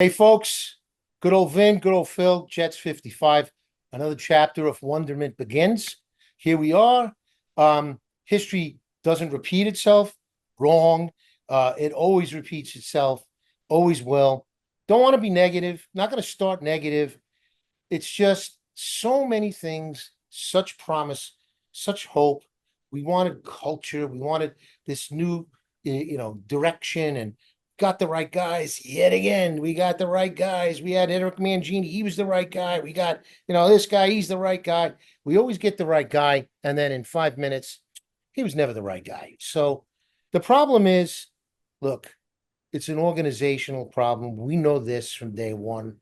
Hey, folks, good old Vin, good old Phil, Jets 55. Another chapter of wonderment begins. Here we are. History doesn't repeat itself. Wrong. It always repeats itself, always will. Don't want to be negative, not going to start negative. It's just so many things, such promise, such hope. We wanted culture. We wanted this new, direction, and got the right guys yet again. We got the right guys. We had Eric Mangini. He was the right guy. We got, this guy. He's the right guy. We always get the right guy. And then in 5 minutes, he was never the right guy. So the problem is, look, it's an organizational problem. We know this from day one.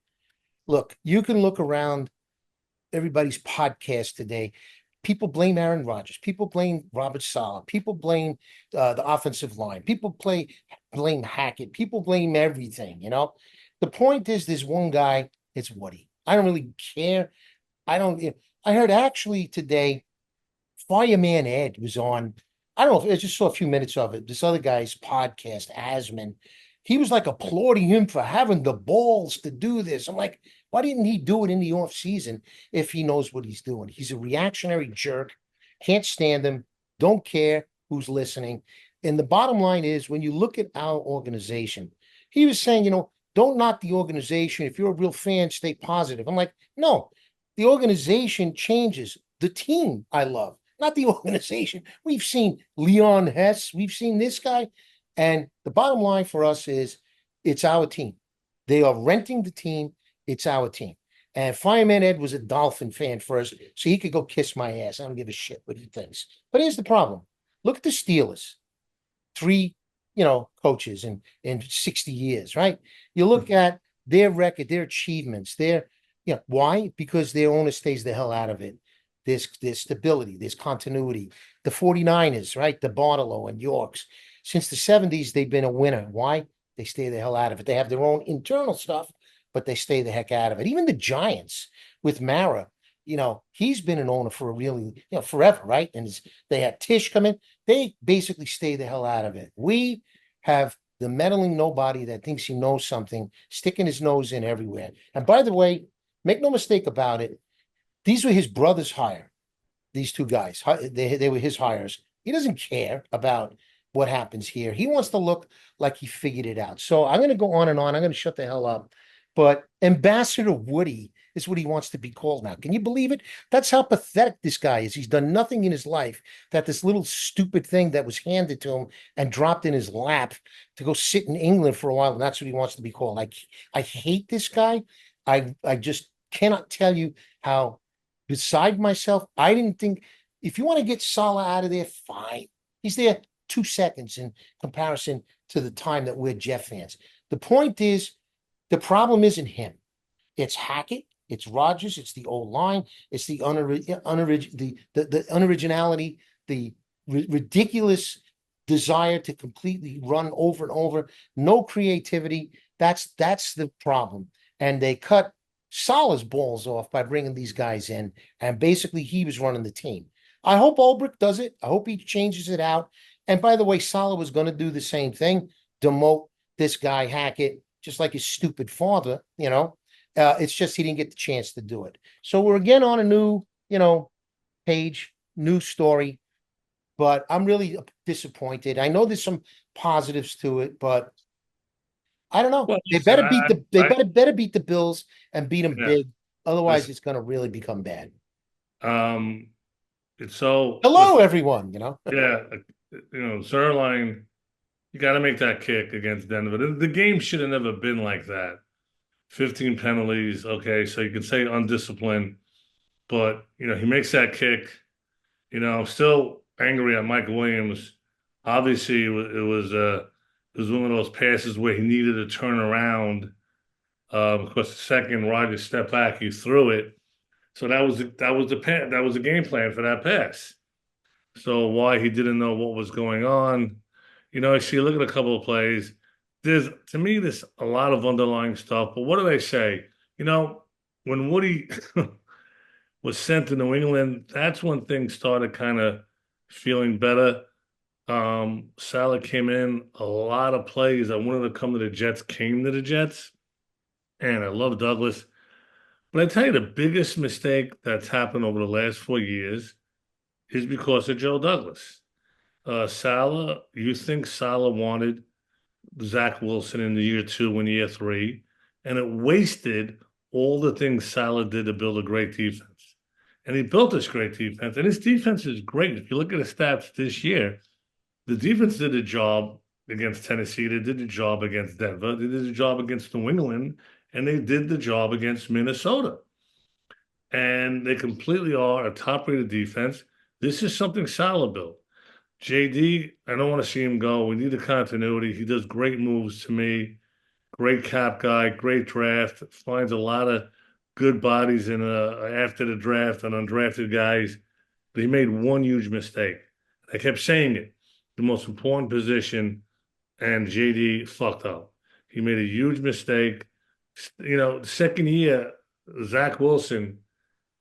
Look, you can look around everybody's podcast today. People blame Aaron Rodgers. People blame Robert Saleh. People blame the offensive line. Blame Hackett. People blame everything. The point is, there's one guy. It's Woody. I don't really care. I don't. I heard actually today, Fireman Ed was on. I don't know. I just saw a few minutes of it. This other guy's podcast, Asman. He was like applauding him for having the balls to do this. I'm like, why didn't he do it in the off season if he knows what he's doing? He's a reactionary jerk. Can't stand him. Don't care who's listening. And the bottom line is, when you look at our organization, he was saying, don't knock the organization. If you're a real fan, stay positive. I'm like, no, the organization changes. The team I love, not the organization. We've seen Leon Hess. We've seen this guy. And the bottom line for us is, it's our team. They are renting the team. It's our team. And Fireman Ed was a Dolphin fan first, so he could go kiss my ass. I don't give a shit what he thinks. But here's the problem. Look at the Steelers. Three, coaches in 60 years, right? You look at their record, their achievements, why? Because their owner stays the hell out of it. There's stability, there's continuity. The 49ers, right? The Bartolo and Yorks. Since the 70s, they've been a winner. Why? They stay the hell out of it. They have their own internal stuff, but they stay the heck out of it. Even the Giants with Mara, he's been an owner for a really, forever, right? And they had Tish come in. They basically stay the hell out of it. We have the meddling nobody that thinks he knows something, sticking his nose in everywhere. And by the way, make no mistake about it, these were his brother's hire. These two guys, they were his hires. He doesn't care about what happens here. He wants to look like he figured it out. So I'm going to go on and on. I'm going to shut the hell up. But Ambassador Woody is what he wants to be called now. Can you believe it? That's how pathetic this guy is. He's done nothing in his life that this little stupid thing that was handed to him and dropped in his lap to go sit in England for a while. And that's what he wants to be called. I hate this guy. I just cannot tell you how beside myself. I didn't think, if you want to get Salah out of there, fine. He's there 2 seconds in comparison to the time that we're Jeff fans. The point is, the problem isn't him. It's Hackett, it's Rodgers, it's the old line, it's the unoriginality, the ridiculous desire to completely run over and over, no creativity. That's the problem. And they cut Salah's balls off by bringing these guys in, and basically he was running the team. I hope Ulbrich does it. I hope he changes it out. And by the way, Salah was going to do the same thing, demote this guy Hackett, just like his stupid father. It's just he didn't get the chance to do it. So we're again on a new, page, new story. But I'm really disappointed. I know there's some positives to it, but I don't know. Well, They listen, better beat the they better beat the Bills and beat them yeah, big. Otherwise, listen, it's going to really become bad. um, it's so Hello, listen, everyone. yeah, Zerline, you got to make that kick against Denver. The game should have never been like that. 15 penalties, okay, so you can say undisciplined, but he makes that kick. I'm still angry at Mike Williams. Obviously, it was one of those passes where he needed to turn around. Because the second Rodgers stepped back, he threw it. So that was the game plan for that pass. So why he didn't know what was going on, I see. Look at a couple of plays. To me, there's a lot of underlying stuff. But what do they say? When Woody was sent to New England, that's when things started kind of feeling better. Saleh came in. A lot of plays that wanted to come to the Jets came to the Jets. and I love Douglas. But I tell you, the biggest mistake that's happened over the last 4 years is because of Joe Douglas. Saleh, you think Saleh wanted Zach Wilson in the year two and year three, and it wasted all the things Saleh did to build a great defense. And he built this great defense, and his defense is great. If you look at the stats this year, the defense did a job against Tennessee, they did the job against Denver, they did the job against New England, and they did the job against Minnesota. And they completely are a top-rated defense. This is something Saleh built. JD, I don't want to see him go. We need the continuity. He does great moves to me. Great cap guy, great draft. Finds a lot of good bodies in after the draft and undrafted guys. But he made one huge mistake. I kept saying it. The most important position, and JD fucked up. He made a huge mistake. You know, the second year, Zach Wilson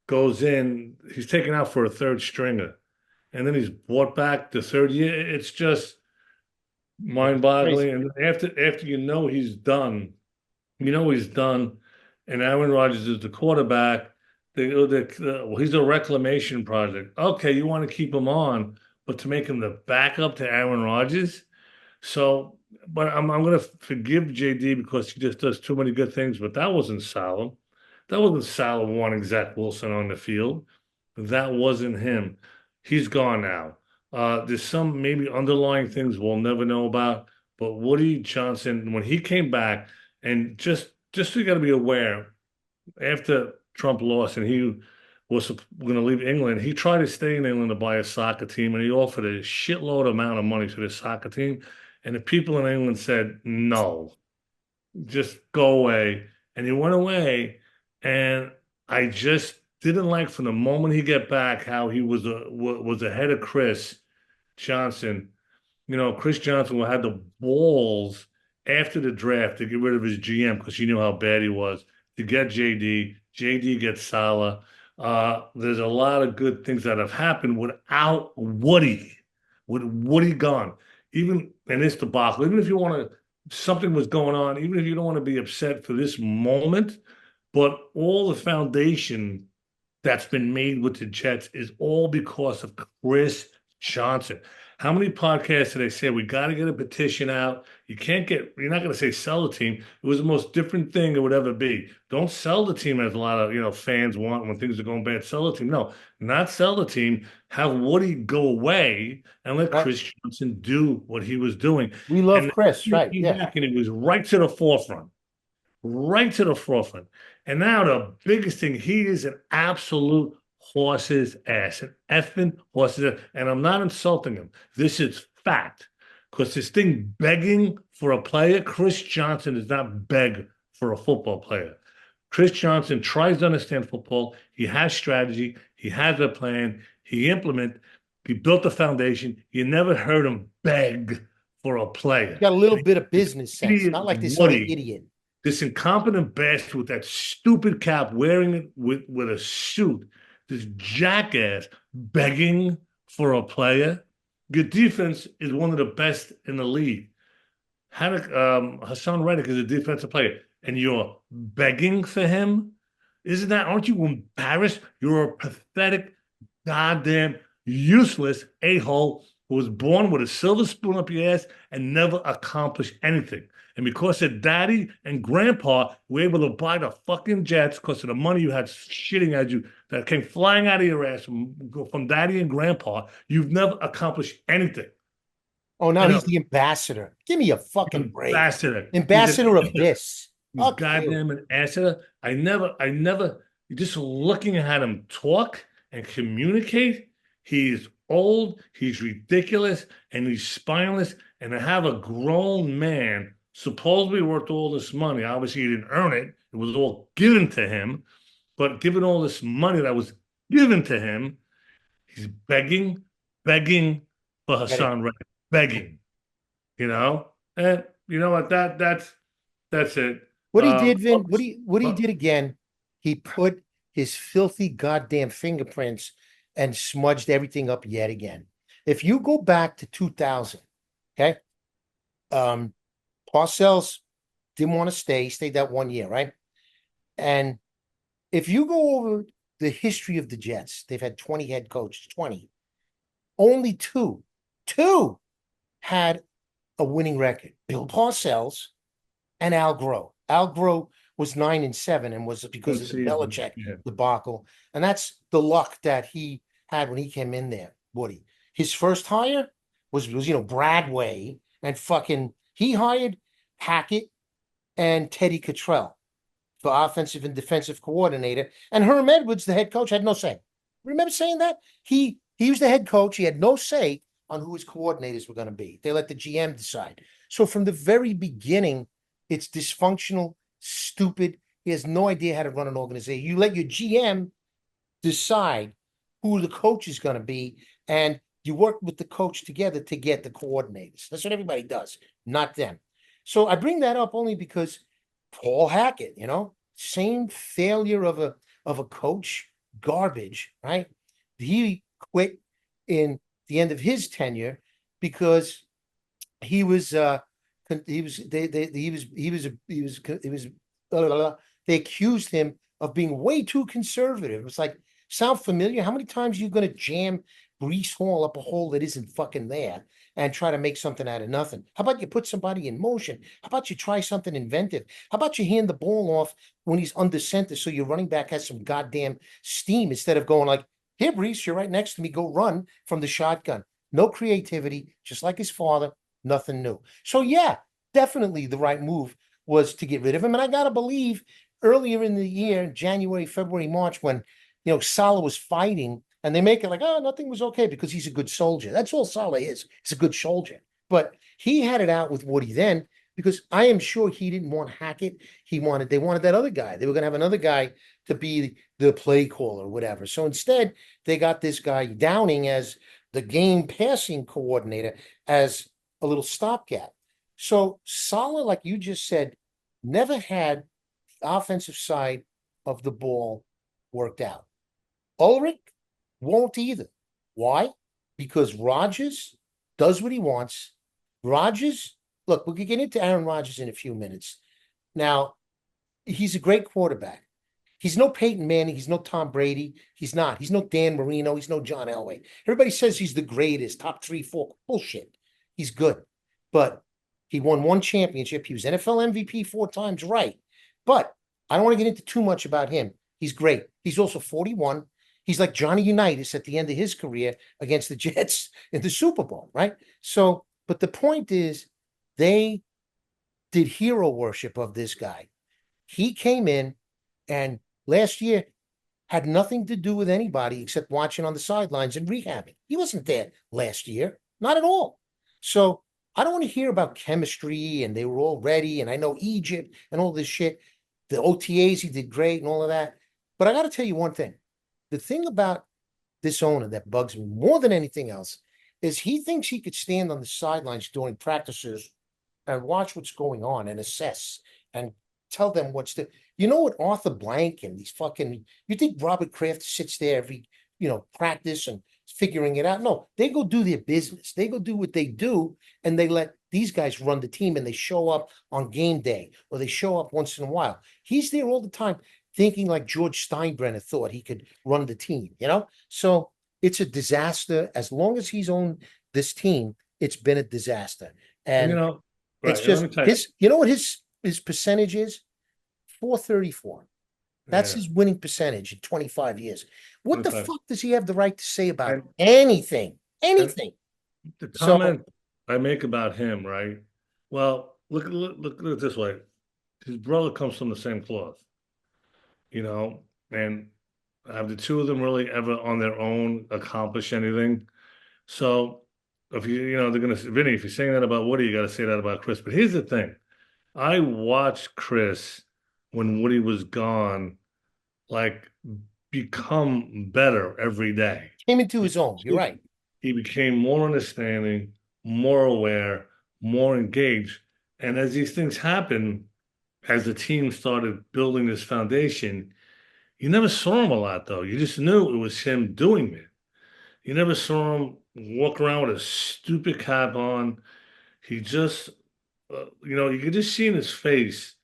goes in, he's taken out for a third stringer. And then he's brought back the third year. It's just mind-boggling. Crazy. And after he's done, he's done, and Aaron Rodgers is the quarterback. Well, he's a reclamation project. Okay, you want to keep him on, but to make him the backup to Aaron Rodgers. So, but I'm going to forgive JD because he just does too many good things. But that wasn't Saleh. That wasn't Saleh wanting Zach Wilson on the field. That wasn't him. He's gone now. There's some maybe underlying things we'll never know about. But Woody Johnson, when he came back, and just you got to be aware, after Trump lost and he was going to leave England, he tried to stay in England to buy a soccer team, and he offered a shitload amount of money to the soccer team. And the people in England said, no, just go away. And he went away. And I just didn't like from the moment he got back how he was ahead of Chris Johnson. You know, Chris Johnson had the balls after the draft to get rid of his GM because he knew how bad he was, to get JD. JD gets Saleh. There's a lot of good things that have happened without Woody. With Woody gone. Even in this debacle, even if you want to, something was going on, even if you don't want to be upset for this moment, but all the foundation that's been made with the Jets is all because of Chris Johnson. How many podcasts did they say we got to get a petition out? You're not going to say sell the team. It was the most different thing it would ever be. Don't sell the team as a lot of, fans want when things are going bad. Sell the team. No, not sell the team. Have Woody go away and let Chris Johnson do what he was doing. We love And Chris, right? Yeah. and he was right to the forefront. Right to the forefront. And now the biggest thing, he is an absolute horse's ass, an effing horse's ass. And I'm not insulting him. This is fact. Because this thing begging for a player, Chris Johnson does not beg for a football player. Chris Johnson tries to understand football. He has strategy. He has a plan. He built a foundation. You never heard him beg for a player. He got a little bit of business sense. Not like this other idiot. This incompetent bastard with that stupid cap, wearing it with a suit, this jackass begging for a player. Your defense is one of the best in the league. Hassan Reddick is a defensive player, and you're begging for him? Aren't you embarrassed? You're a pathetic, goddamn, useless a-hole who was born with a silver spoon up your ass and never accomplished anything. And because of daddy and grandpa were able to buy the fucking Jets because of the money you had shitting at you that came flying out of your ass from daddy and grandpa, you've never accomplished anything. Oh, now he's the ambassador. Give me a fucking break. Ambassador of this. Goddamn ambassador. I never, just looking at him talk and communicate, he's old, he's ridiculous, and he's spineless. And to have a grown man supposedly worth all this money. Obviously, he didn't earn it. It was all given to him. But given all this money that was given to him, he's begging for Hassan Reddick. Begging. And you know what? That's it. What he did, Vin, what he did again, he put his filthy goddamn fingerprints and smudged everything up yet again. If you go back to 2000, okay? Parcells didn't want to stay. He stayed that 1 year, right? And if you go over the history of the Jets, they've had 20 head coaches, 20. Only two had a winning record. Bill Parcells and Al Groh. Al Groh was 9-7 and was because One of the season. Belichick Yeah. debacle. And that's the luck that he had when he came in there, Woody. His first hire was Bradway and fucking he hired Hackett and Teddy Cottrell for offensive and defensive coordinator. And Herm Edwards, the head coach, had no say. Remember saying that? He was the head coach. He had no say on who his coordinators were going to be. They let the GM decide. So from the very beginning, it's dysfunctional, stupid. He has no idea how to run an organization. You let your GM decide who the coach is going to be, and you work with the coach together to get the coordinators. That's what everybody does, not them. So I bring that up only because Paul Hackett, same failure of a coach, garbage, right? He quit in the end of his tenure because he was he was they he was they accused him of being way too conservative. It's like, sound familiar? How many times are you going to jam Brees Hall up a hole that isn't fucking there and try to make something out of nothing? How about you put somebody in motion? How about you try something inventive? How about you hand the ball off when he's under center so your running back has some goddamn steam instead of going like, here, Brees, you're right next to me. Go run from the shotgun. No creativity, just like his father, nothing new. So yeah, definitely the right move was to get rid of him. And I gotta believe earlier in the year, January, February, March, when Saleh was fighting, and they make it like, oh, nothing was okay because he's a good soldier. That's all Saleh is. He's a good soldier. But he had it out with Woody then because I am sure he didn't want Hackett. They wanted that other guy. They were gonna have another guy to be the play caller or whatever. So instead, they got this guy Downing as the game passing coordinator as a little stopgap. So Saleh, like you just said, never had the offensive side of the ball worked out. Ulrich won't either. Why? Because Rodgers does what he wants. Rodgers, look, we could get into Aaron Rodgers in a few minutes. Now, he's a great quarterback. He's no Peyton Manning. He's no Tom Brady. He's not. He's no Dan Marino. He's no John Elway. Everybody says he's the greatest, top 3, 4. Bullshit. He's good. But he won one championship. He was NFL MVP 4 times, right? But I don't want to get into too much about him. He's great. He's also 41. He's like Johnny Unitas at the end of his career against the Jets in the Super Bowl, right? So, but the point is, they did hero worship of this guy. He came in and last year had nothing to do with anybody except watching on the sidelines and rehabbing. He wasn't there last year, not at all. So I don't want to hear about chemistry and they were all ready. And I know Egypt and all this shit. The OTAs, he did great and all of that. But I got to tell you one thing. The thing about this owner that bugs me more than anything else is he thinks he could stand on the sidelines during practices and watch what's going on and assess and tell them what's the what Arthur Blank and these fucking you think Robert Kraft sits there every practice and figuring it out? No, they go do their business. They go do what they do, and they let these guys run the team, and they show up on game day or they show up once in a while. He's there all the time thinking like George Steinbrenner thought he could run the team. So it's a disaster. As long as he's owned this team, it's been a disaster. And And it's right. And let just me tell you, what his percentage is? 434. That's yeah, his winning percentage in 25 years. What the 25. fuck does he have the right to say about And anything? and Anything. the So comment I make about him, right? Well, look at it this way. His brother comes from the same cloth, and have the two of them really ever on their own accomplished anything? So if they're gonna Vinny, if you're saying that about Woody, you got to say that about Chris. But here's the thing: I watched Chris when Woody was gone, like become better every day. came into his own. You're right. He became more understanding, more aware, more engaged. And as these things happen, as the team started building this foundation, you never saw him a lot, though. You just knew it was him doing it. You never saw him walk around with a stupid cap on. He just, you could just see in his face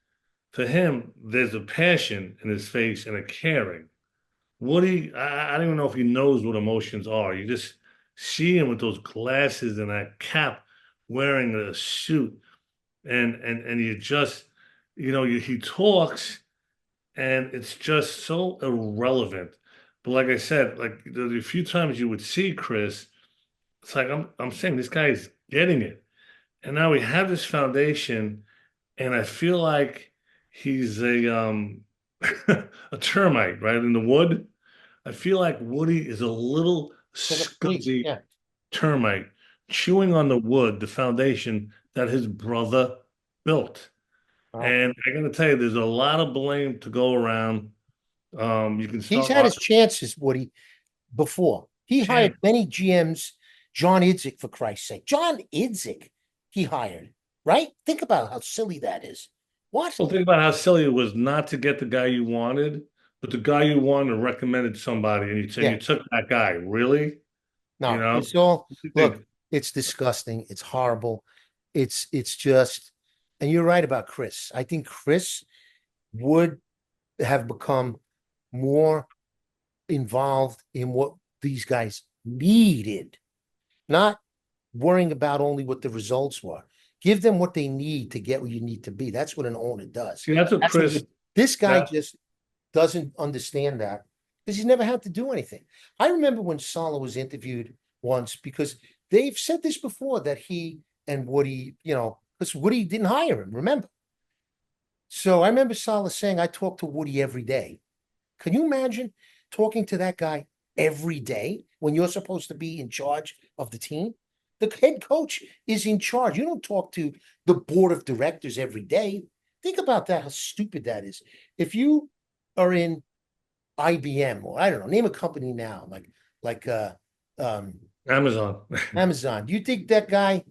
to him, there's a passion in his face and a caring. Woody, I don't even know if he knows what emotions are. You just see him with those glasses and that cap, wearing a suit, and you just, he talks, and it's just so irrelevant. But like I said, like the few times you would see Chris, it's like I'm saying this guy is getting it, and now we have this foundation, and I feel like he's a a termite, right, in the wood. I feel like Woody is a little Like a police, scuzzy yeah. termite chewing on the wood, the foundation that his brother built. Well, And I gotta tell you, there's a lot of blame to go around. You can he's start had his chances, Woody, before. He hired arguing. many GMs. John Idzik, for Christ's sake. John Idzik, he hired, right? Think about how silly that is. What? Well, think about how silly it was not to get the guy you wanted, but the guy you wanted recommended somebody, and Yeah, you took that guy. Really? You no, know? it's all, What do you look, think? it's disgusting. It's horrible. It's just, and you're right about Chris. I think Chris would have become more involved in what these guys needed, not worrying about only what the results were. Give them what they need to get where you need to be. That's what an owner does. See, that's what That's what Chris. this guy That just doesn't understand that because he's never had to do anything. I remember when Saleh was interviewed once because they've said this before that he and Woody, because Woody didn't hire him, remember? So I remember Saleh saying, I talk to Woody every day. Can you imagine talking to that guy every day when you're supposed to be in charge of the team? The head coach is in charge. You don't talk to the board of directors every day. Think about that, how stupid that is. If you are in IBM or I don't know, name a company now, like um Amazon. Amazon. Do you think that guy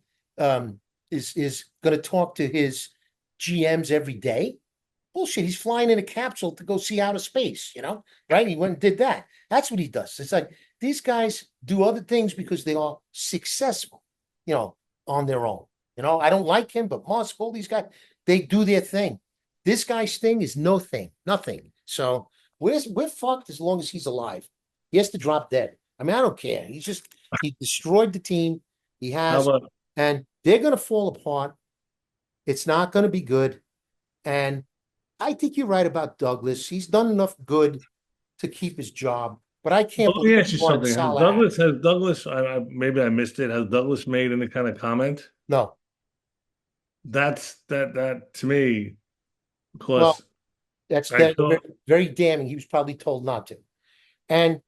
is gonna talk to his GMs every day? Bullshit. He's flying in a capsule to go see outer space, right? He went and did that. That's what he does. It's like these guys do other things because they are successful, on their own. I don't like him, but Musk, all these guys, they do their thing. This guy's thing is no thing, nothing. So we're fucked as long as he's alive. He has to drop dead. I mean, I don't care. He destroyed the team. He How has, about and they're gonna fall apart. It's not gonna be good. And I think you're right about Douglas. He's done enough good to keep his job, but I can't Let me believe ask he you wanted something. Salah out. Has Douglas, maybe I missed it. Has Douglas made any kind of comment? No. That to me, Well, because that's I that saw, very, very damning. He was probably told not to. And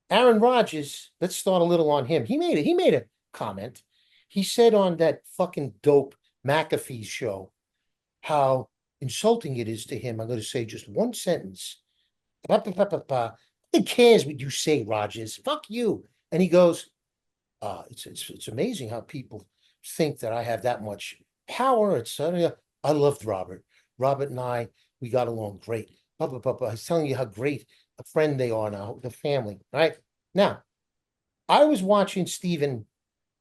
Aaron Rodgers, let's start a little on him. He made a comment. He said on that fucking dope McAfee show how insulting it is to him. I'm going to say just one sentence. Pa, pa, pa, pa, pa. Who cares what you say, Rodgers? Fuck you. And he goes, it's amazing how people think that I have that much power. I loved Robert. Robert and I, we got along great. Blah, blah, blah, blah. I was telling you how great a friend they are now, the family. Right now, I was watching Stephen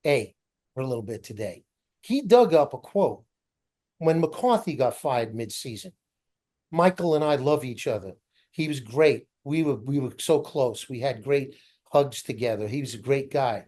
A. for a little bit today. He dug up a quote when McCarthy got fired mid-season. Michael and I love each other. He was great. We were so close. We had great hugs together. He was a great guy.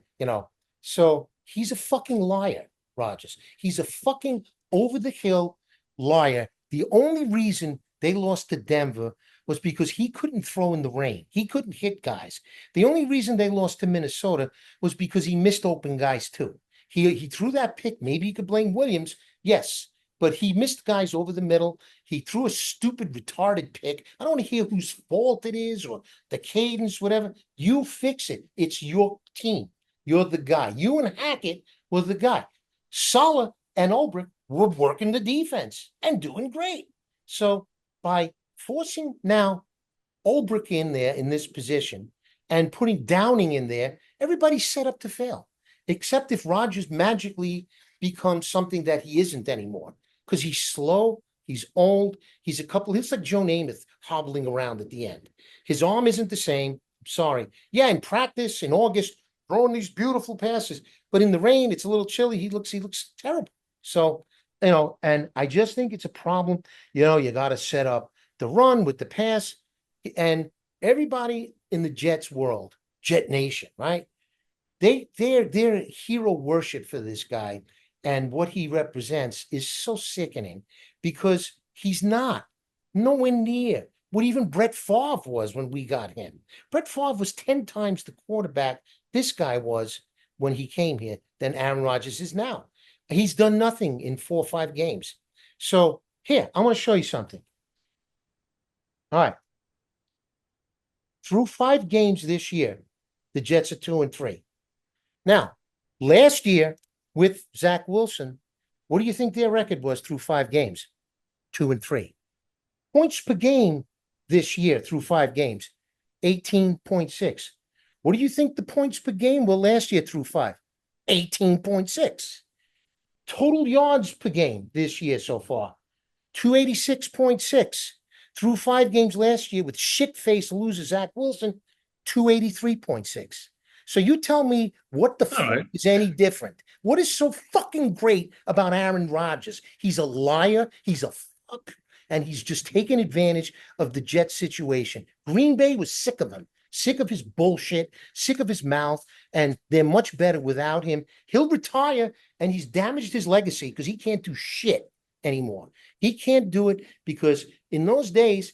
So he's a fucking liar, Rogers. He's a fucking over the hill liar. The only reason they lost to Denver was because he couldn't throw in the rain. He couldn't hit guys. The only reason they lost to Minnesota was because he missed open guys too. He threw that pick. Maybe you could blame Williams. Yes, but he missed guys over the middle. He threw a stupid, retarded pick. I don't want to hear whose fault it is or the cadence, whatever. You fix it. It's your team. You're the guy. You and Hackett were the guy. Saleh and Ulbrich were working the defense and doing great. So by forcing now Ulbrich in there in this position and putting Downing in there, everybody's set up to fail. Except if Rodgers magically becomes something that he isn't anymore. Because he's slow, he's old, he's like Joe Namath hobbling around at the end. His arm isn't the same. Sorry. Yeah, in practice in August, throwing these beautiful passes, but in the rain, it's a little chilly. He looks terrible. So and I just think it's a problem. You got to set up the run with the pass, and everybody in the Jets world, Jet Nation, right? Their hero worship for this guy and what he represents is so sickening because he's not nowhere near what even Brett Favre was when we got him. Brett Favre was 10 times the quarterback this guy was when he came here than Aaron Rodgers is now. He's done nothing in 4 or 5 games. So here, I want to show you something. All right. Through 5 games this year, the Jets are 2-3. Now, last year with Zach Wilson, what do you think their record was through 5 games? 2-3. Points per game this year through 5 games, 18.6. What do you think the points per game were last year through 5? 18.6. Total yards per game this year so far, 286.6. Through 5 games last year with shit-faced loser Zach Wilson, 283.6. So you tell me what the fuck right. is any different? What is so fucking great about Aaron Rodgers? He's a liar. He's a fuck. And he's just taking advantage of the Jets situation. Green Bay was sick of him, sick of his bullshit, sick of his mouth, and they're much better without him. He'll retire, and he's damaged his legacy because he can't do shit anymore. He can't do it because in those days,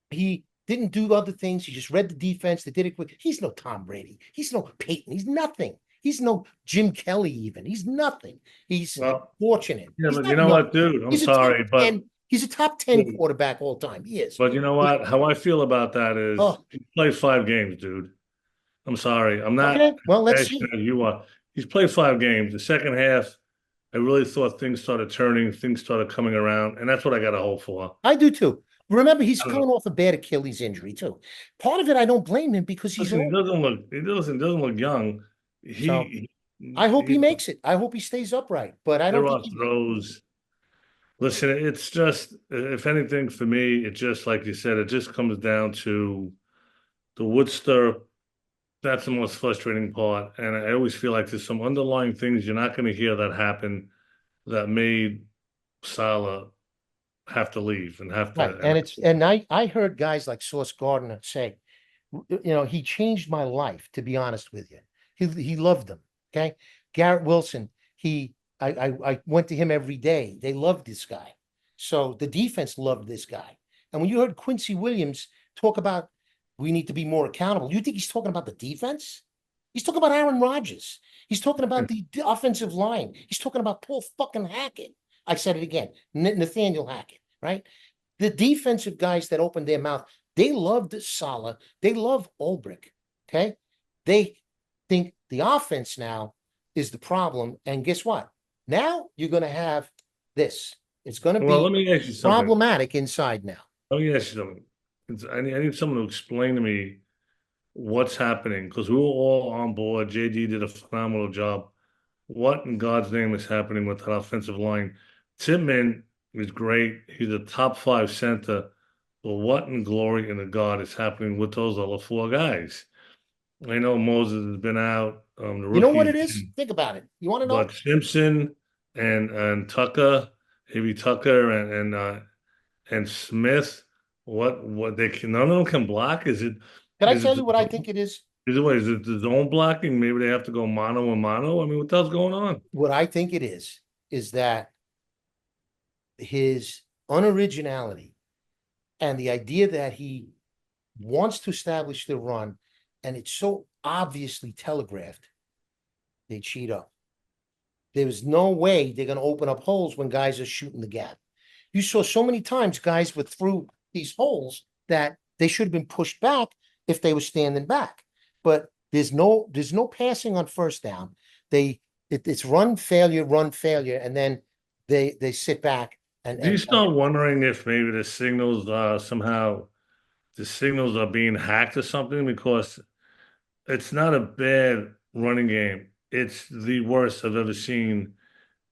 he didn't do other things. He just read the defense. They did it quick. He's no Tom Brady. He's no Peyton. He's nothing. He's no Jim Kelly even. He's nothing. He's fortunate. Yeah, He's but not you know young. what, dude? I'm He's a sorry, top 10. He's a top 10 quarterback all time. He is. but you know what? How I feel about that is Oh, he played 5 games, dude. I'm sorry. I'm not okay. Well, let's see. passionate as you are. He's played 5 games. The second half, I really thought things started turning, things started coming around, and that's what I got to hope for. I do too. Remember, he's I don't know. coming off a bad Achilles injury too. Part of it, I don't blame him because he's Listen, old. he doesn't look young. So He, I hope he he makes it. I hope he stays upright. But I don't there think are he will. throws. Listen, it's just, if anything, for me, it just, like you said, it just comes down to the Woodster. That's the most frustrating part. And I always feel like there's some underlying things you're not going to hear that happen that made Salah have to leave and have Right. to. And I heard guys like Sauce Gardner say, he changed my life, to be honest with you. He loved them. Okay. Garrett Wilson, I went to him every day. They loved this guy. So the defense loved this guy. And when you heard Quincy Williams talk about we need to be more accountable, you think he's talking about the defense? He's talking about Aaron Rodgers. He's talking about the offensive line. He's talking about Paul fucking Hackett. I said it again, Nathaniel Hackett, right? The defensive guys that opened their mouth, they loved Salah. They love Ulbrich. Okay. They think the offense now is the problem. And guess what? Now you're going to have this. It's going to Well, be let me ask you something. problematic inside now. Let me ask you something. I need someone to explain to me what's happening because we were all on board. JD did a phenomenal job. What in God's name is happening with that offensive line? Titman is great. He's a top 5 center. But what in glory and the God is happening with those other 4 guys? I know Moses has been out. The You know what rookies, it is? Think about it. You want to know? but Simpson and Tucker, maybe Tucker and Smith. What they can none of them can block? Can I Is tell it you what I think it is? is it the zone blocking? Maybe they have to go mano a mano. I mean, what the hell's going on? What I think it is that his unoriginality and the idea that he wants to establish the run, and it's so obviously telegraphed, they cheat up. There's no way they're going to open up holes when guys are shooting the gap. You saw so many times guys were through these holes that they should have been pushed back if they were standing back. But there's no passing on first down. It's run failure, and then they sit back Do you start wondering if maybe the signals somehow the signals are being hacked or something? Because it's not a bad running game. It's the worst I've ever seen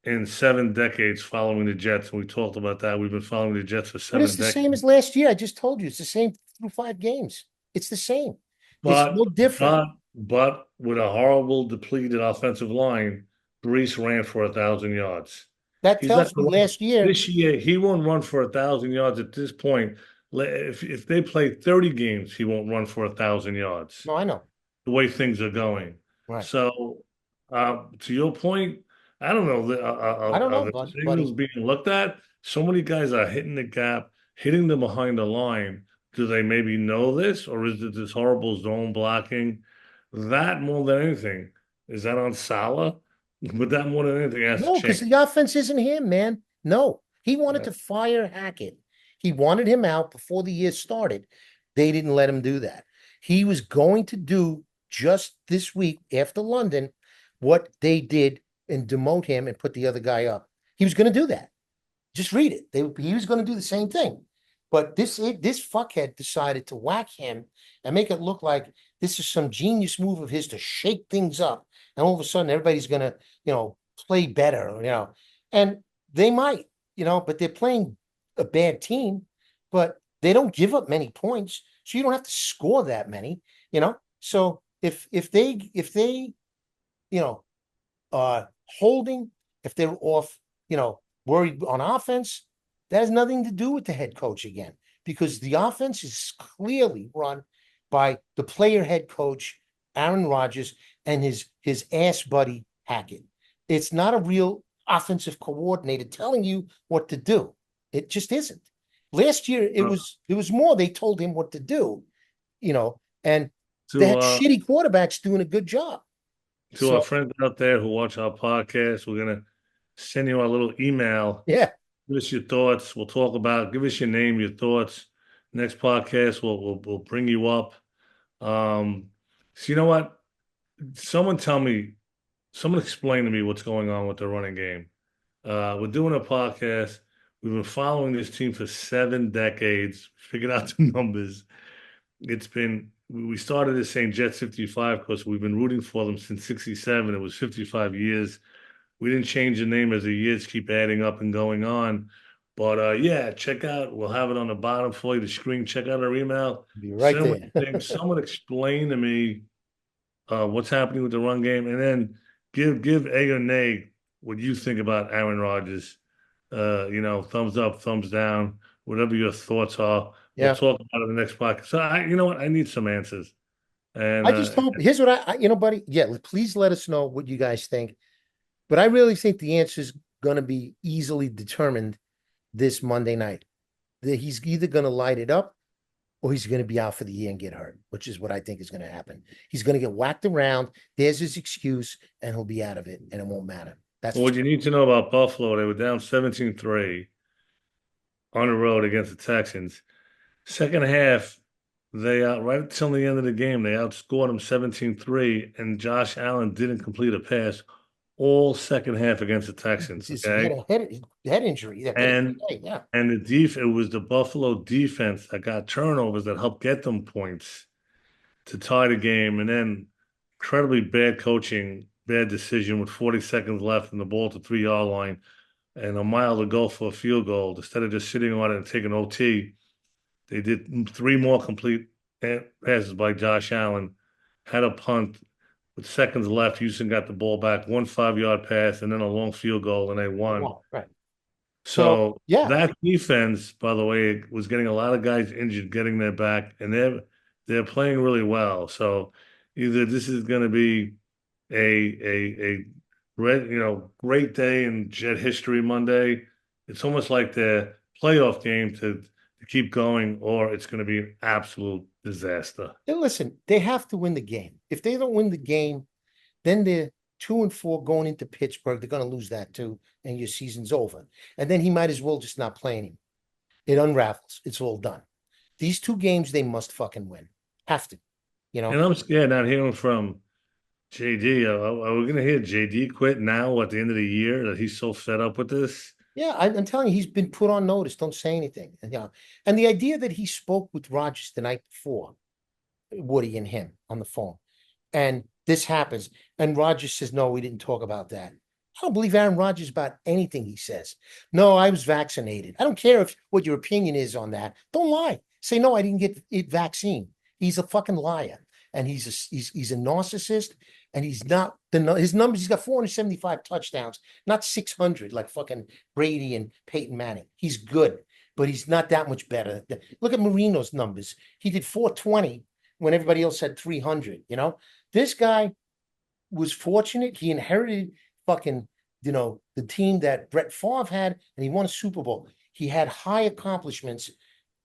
in 7 decades following the Jets. And we talked about that. We've been following the Jets for But seven it's the same decades. as last year. I just told you it's the same through 5 games. It's the same. It's But no different. but with a horrible depleted offensive line, Brees ran for 1,000 yards. That He's not tells me gonna run last year. this year. He won't run for 1,000 yards at this point. If they play 30 games, he won't run for 1,000 yards. No, I know. The way things are going. Right. So, to your point, I don't know. I don't Are know, the buddy. signals being looked at? So many guys are hitting the gap, hitting them behind the line. Do they maybe know this, or is it this horrible zone blocking? That more than anything, is that on Salah? But that more than anything has to No, because change. the offense isn't him, man. No, he wanted Yeah. to fire Hackett. He wanted him out before the year started. They didn't let him do that. He was going to do just this week after London what they did and demote him and put the other guy up. He was going to do that. Just read it. He was going to do the same thing. But this fuckhead decided to whack him and make it look like this is some genius move of his to shake things up. And all of a sudden, everybody's going to, play better, And they might, but they're playing a bad team, but they don't give up many points. So you don't have to score that many. So if they, holding, if they're off, worried on offense, that has nothing to do with the head coach again, because the offense is clearly run by the player head coach, Aaron Rodgers, and his ass buddy Hackett. It's not a real offensive coordinator telling you what to do. It just isn't. Last year, it was more they told him what to do, and they To had shitty quarterbacks doing a good job. to our So friends out there who watch our podcast, we're gonna send you our little email. yeah, Give us your thoughts. We'll talk about. Give us your name, your thoughts. Next podcast, we'll bring you up. So you know what? Someone tell me. Someone explain to me what's going on with the running game. We're doing a podcast. We've been following this team for 7 decades. Figured out the numbers. It's been. We started as saying Jets 55 because we've been rooting for them since 67. It was 55 years. We didn't change the name as the years keep adding up and going on. But yeah, check out. We'll have it on the bottom for you, the screen. Check out our email. be right Send what you there. think. Someone explain to me what's happening with the run game, and then give A or nay what you think about Aaron Rodgers. Thumbs up, thumbs down, whatever your thoughts are. We'll Yeah. talk about it in the next podcast. So you know what? I need some answers. And I just hope, here's what buddy. Yeah, please let us know what you guys think. But I really think the answer is going to be easily determined this Monday night. That he's either going to light it up or he's going to be out for the year and get hurt, which is what I think is going to happen. He's going to get whacked around. There's his excuse, and he'll be out of it, and it won't matter. That's what you need to know about Buffalo, they were down 17-3 on the road against the Texans. Second half, they right till the end of the game, they outscored them 17-3, and Josh Allen didn't complete a pass all second half against the Texans. he Okay. had a head injury. And Yeah. and it was the Buffalo defense that got turnovers that helped get them points to tie the game. And then incredibly bad coaching, bad decision with 40 seconds left and the ball at the 3-yard line and a mile to go for a field goal. Instead of just sitting on it and taking OT, they did 3 more complete passes by Josh Allen, had a punt with seconds left. Houston got the ball back, 1 5-yard pass, and then a long field goal, and they won. Right. So yeah, that defense, by the way, was getting a lot of guys injured, getting their back, and they're playing really well. So either this is going to be a great day in Jet history Monday. It's almost like the playoff game to keep going, or it's going to be an absolute disaster. and listen, they have to win the game. If they don't win the game, then they're 2-4 going into Pittsburgh. They're going to lose that too, and your season's over. And then he might as well just not play anymore. It unravels. It's all done. These 2 games they must fucking win. Have to. And I'm scared not hearing from JD. Are we going to hear JD quit now at the end of the year that he's so fed up with this? Yeah, I'm telling you, he's been put on notice. Don't say anything. And the idea that he spoke with Rodgers the night before, Woody and him on the phone, and this happens, and Rodgers says, "No, we didn't talk about that." I don't believe Aaron Rodgers about anything he says. No, I was vaccinated. I don't care what your opinion is on that. Don't lie. Say no, I didn't get it vaccine. He's a fucking liar. and he's a narcissist, and he's not his numbers. He's got 475 touchdowns, not 600 like fucking Brady and Peyton Manning. He's good, but he's not that much better. Look at Marino's numbers. He did 420 when everybody else had 300. This guy was fortunate. He inherited fucking, the team that Brett Favre had, and he won a Super Bowl. He had high accomplishments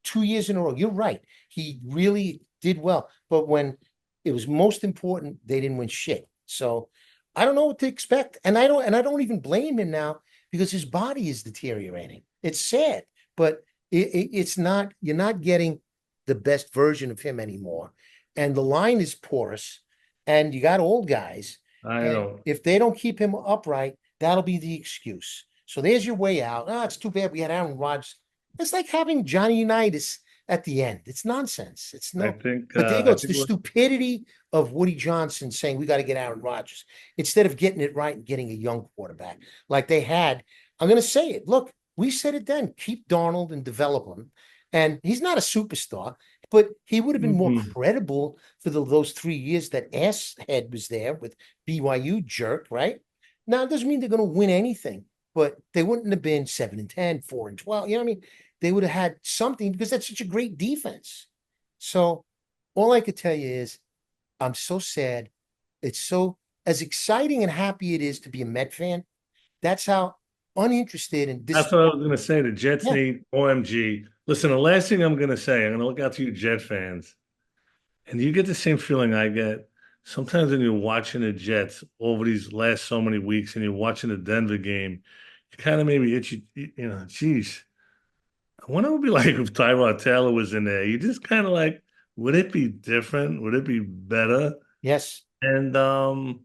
2 years in a row. You're right. He really did well. But when it was most important, they didn't win shit. So I don't know what to expect. And I don't even blame him now because his body is deteriorating. It's sad, but it's not, you're not getting the best version of him anymore. And the line is porous, and you got old guys. I And know. if they don't keep him upright, that'll be the excuse. So there's your way out. Oh, it's too bad we had Aaron Rodgers. It's like having Johnny Unitas at the end. It's nonsense. It's I no. think. But there you go. I It's the think. stupidity of Woody Johnson saying we got to get Aaron Rodgers instead of getting it right and getting a young quarterback like they had. I'm going to say it. Look, we said it then. Keep Darnold and develop him. And he's not a superstar, but he would have been more Mhm. credible for those 3 years that Asshead was there with BYU jerk, right? Now, it doesn't mean they're going to win anything, but they wouldn't have been 7-10, 4-12. You know what I mean? They would have had something because that's such a great defense. So all I could tell you is I'm so sad. It's so as exciting and happy it is to be a Met fan. That's how uninterested and That's dis. what I was gonna say. The Jets Yeah, need OMG. Listen, the last thing I'm gonna say, I'm gonna look out to you Jet fans, and you get the same feeling I get sometimes when you're watching the Jets over these last so many weeks, and you're watching the Denver game. You kind of maybe itchy, geez. I wonder what it'd be like if Tyrod Taylor was in there. You just kind of like, would it be different? Would it be better? yes, And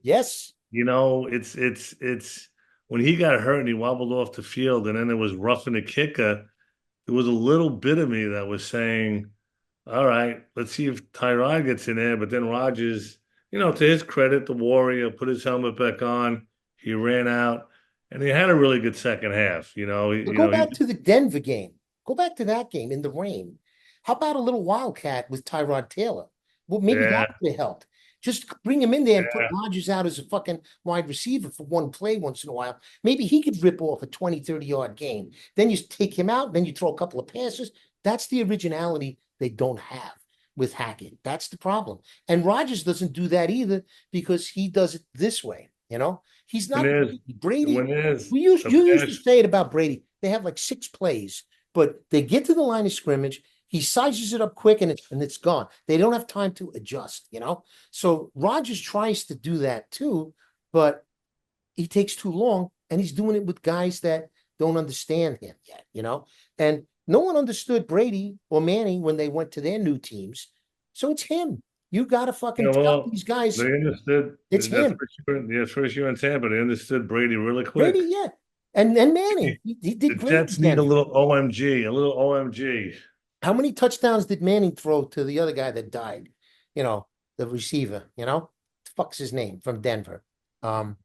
yes. it's when he got hurt and he wobbled off the field, and then it was roughing the kicker. There was a little bit of me that was saying, "All right, let's see if Tyrod gets in there." But then Rodgers, to his credit, the Warrior put his helmet back on. He ran out, and he had a really good second half. But go back to the Denver game. Go back to that game in the rain. How about a little wildcat with Tyrod Taylor? Well, maybe that Yeah, would have helped. Just bring him in there and put yeah. Rodgers out as a fucking wide receiver for one play once in a while. Maybe he could rip off a 20, 30-yard game. Then you take him out, then you throw a couple of passes. That's the originality they don't have with Hackett. That's the problem. And Rodgers doesn't do that either because he does it this way. He's When not there's Brady. when there's a You used to pass, say it about Brady. They have like 6 plays, but they get to the line of scrimmage. He sizes it up quick and it's gone. They don't have time to adjust. So Rodgers tries to do that too, but he takes too long, and he's doing it with guys that don't understand him yet. And no one understood Brady or Manning when they went to their new teams. So it's him. You gotta fucking tell well, these guys they understood it's that him. first year in Tampa. They understood Brady really quick. Brady, yeah. And Manning, he The did great in Jets need a Denver. little OMG, a little OMG. How many touchdowns did Manning throw to the other guy that died? The receiver, the fuck's his name from Denver. Um,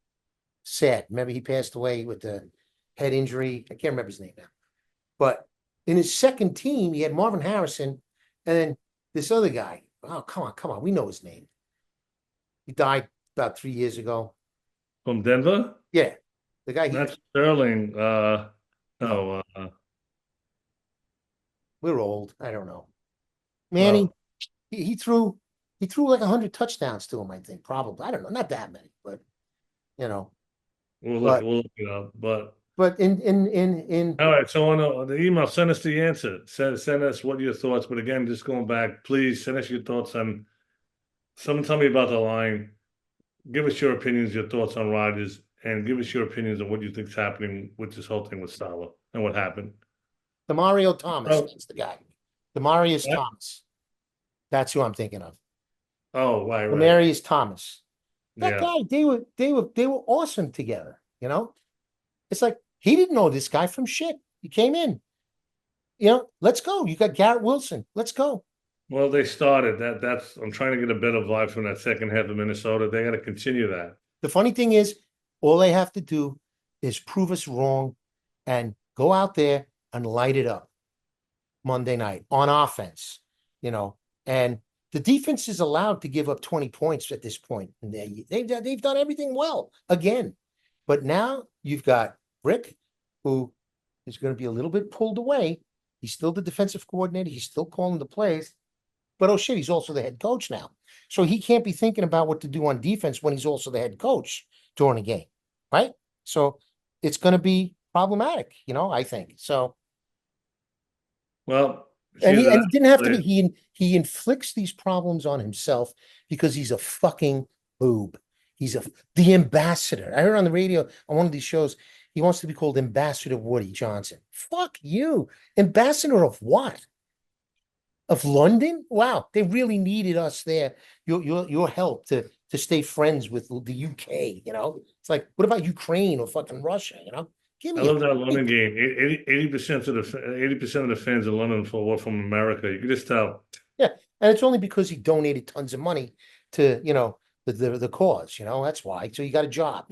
Sad. Remember he passed away with the head injury. I can't remember his name now. But in his second team, he had Marvin Harrison and then this other guy. Oh, come on. We know his name. He died about 3 years ago. From Denver? Yeah. The guy he Not Sterling. no, No. we're old. I don't know. Manning, Well, he threw like 100 touchdowns to him, I think, probably. I don't know, not that many, but you know, but we'll look it up. But but in all right. So on the email, send us the answer. Send us what your thoughts. But again, just going back, please send us your thoughts on. Someone tell me about the line. Give us your opinions, your thoughts on Rodgers, and give us your opinions on what you think's happening with this whole thing with Saleh and what happened. Demario Thomas, Oh, that's the guy. Demarius what? Thomas. That's who I'm thinking of. Oh, right. Demarius Thomas. That Yeah. guy, they were awesome together. It's like he didn't know this guy from shit. He came in. Let's go. You got Garrett Wilson. Let's go. Well, they started That's I'm trying to get a better vibe from that second half of Minnesota. They got to continue that. The funny thing is, all they have to do is prove us wrong and go out there and light it up Monday night on offense. And The defense is allowed to give up 20 points at this point. And they've done everything well again. But now you've got Rick, who is going to be a little bit pulled away. He's still the defensive coordinator. He's still calling the plays. But oh shit, he's also the head coach now. So he can't be thinking about what to do on defense when he's also the head coach during a game, right? So it's going to be problematic, I think. So Well, it's and either it didn't have to be. that He inflicts these problems on himself because he's a fucking boob. He's the ambassador. I heard on the radio on one of these shows, he wants to be called Ambassador Woody Johnson. Fuck you. Ambassador of what? Of London? Wow, they really needed us there. Your help to stay friends with the UK, It's like, what about Ukraine or fucking Russia, Give I me a love that London break. game. 80% of the 80% of the fans in London were from America. You can just tell. Yeah, and it's only because he donated tons of money to, the cause, that's why. So he got a job.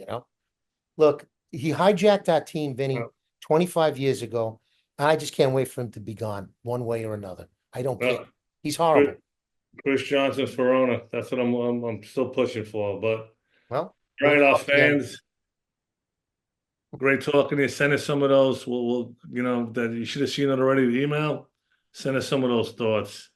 Look, he hijacked our team, Vinny, Uh, 25 years ago. I just can't wait for him to be gone one way or another. I don't care. uh, He's Chris, horrible. Chris Johnson, Verona. That's what I'm still pushing for. But Well, all we'll right, our talk again. fans, great talking to you. Send us some of those. We'll that you should have seen it already. The email. Send us some of those thoughts.